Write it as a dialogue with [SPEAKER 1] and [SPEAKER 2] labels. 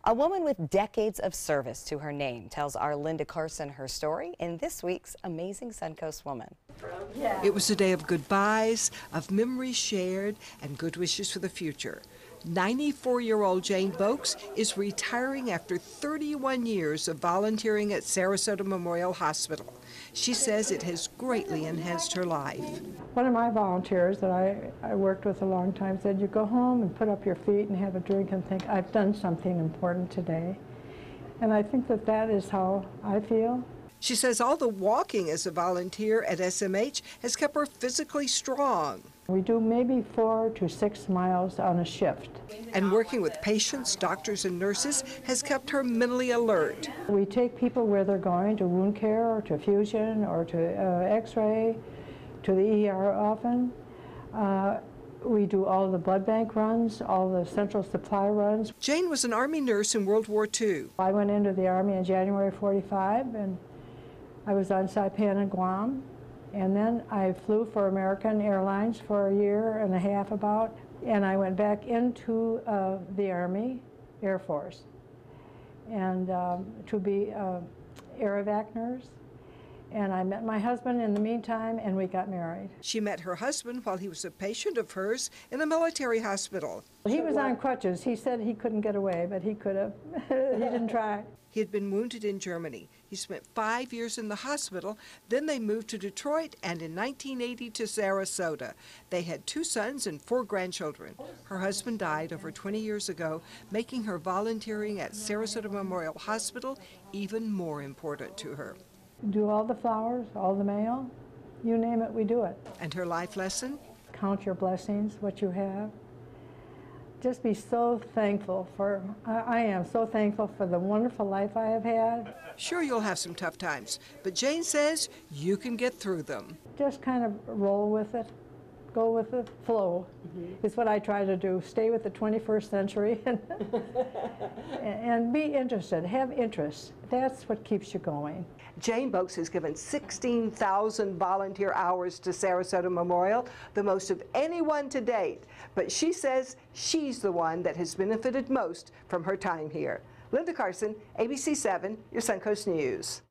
[SPEAKER 1] A woman with decades of service to her name tells our Linda Carson her story in this week's Amazing Suncoast Woman.
[SPEAKER 2] It was a day of goodbyes, of memories shared, and good wishes for the future. 94-year-old Jane Boakes is retiring after 31 years of volunteering at Sarasota Memorial Hospital. She says it has greatly enhanced her life.
[SPEAKER 3] One of my volunteers that I worked with a long time said, you go home and put up your feet and have a drink and think, I've done something important today. And I think that that is how I feel.
[SPEAKER 2] She says all the walking as a volunteer at SMH has kept her physically strong.
[SPEAKER 3] We do maybe 4 to 6 miles on a shift.
[SPEAKER 2] And working with patients, doctors, and nurses has kept her mentally alert.
[SPEAKER 3] We take people where they're going, to wound care or to fusion or to x-ray, to the ER often. We do all the blood bank runs, all the central supply runs.
[SPEAKER 2] Jane was an Army nurse in World War II.
[SPEAKER 3] I went into the Army in January '45, and I was on Saipan and Guam. And then I flew for American Airlines for a year and a half about, and I went back into the Army Air Force and to be air evac nurse. And I met my husband in the meantime, and we got married.
[SPEAKER 2] She met her husband while he was a patient of hers in a military hospital.
[SPEAKER 3] He was on crutches. He said he couldn't get away, but he could have. He didn't try.
[SPEAKER 2] He had been wounded in Germany. He spent 5 years in the hospital. Then they moved to Detroit, and in 1980 to Sarasota. They had 2 sons and 4 grandchildren. Her husband died over 20 years ago, making her volunteering at Sarasota Memorial Hospital even more important to her.
[SPEAKER 3] Do all the flowers, all the mail, you name it, we do it.
[SPEAKER 2] And her life lesson?
[SPEAKER 3] Count your blessings, what you have. Just be so thankful for, I am so thankful for the wonderful life I have had.
[SPEAKER 2] Sure, you'll have some tough times, but Jane says you can get through them.
[SPEAKER 3] Just kind of roll with it. Go with the flow is what I try to do. Stay with the 21st century and be interested, have interests. That's what keeps you going.
[SPEAKER 2] Jane Boakes has given 16,000 volunteer hours to Sarasota Memorial, the most of anyone to date. But she says she's the one that has benefited most from her time here. Linda Carson, ABC 7, your Suncoast News.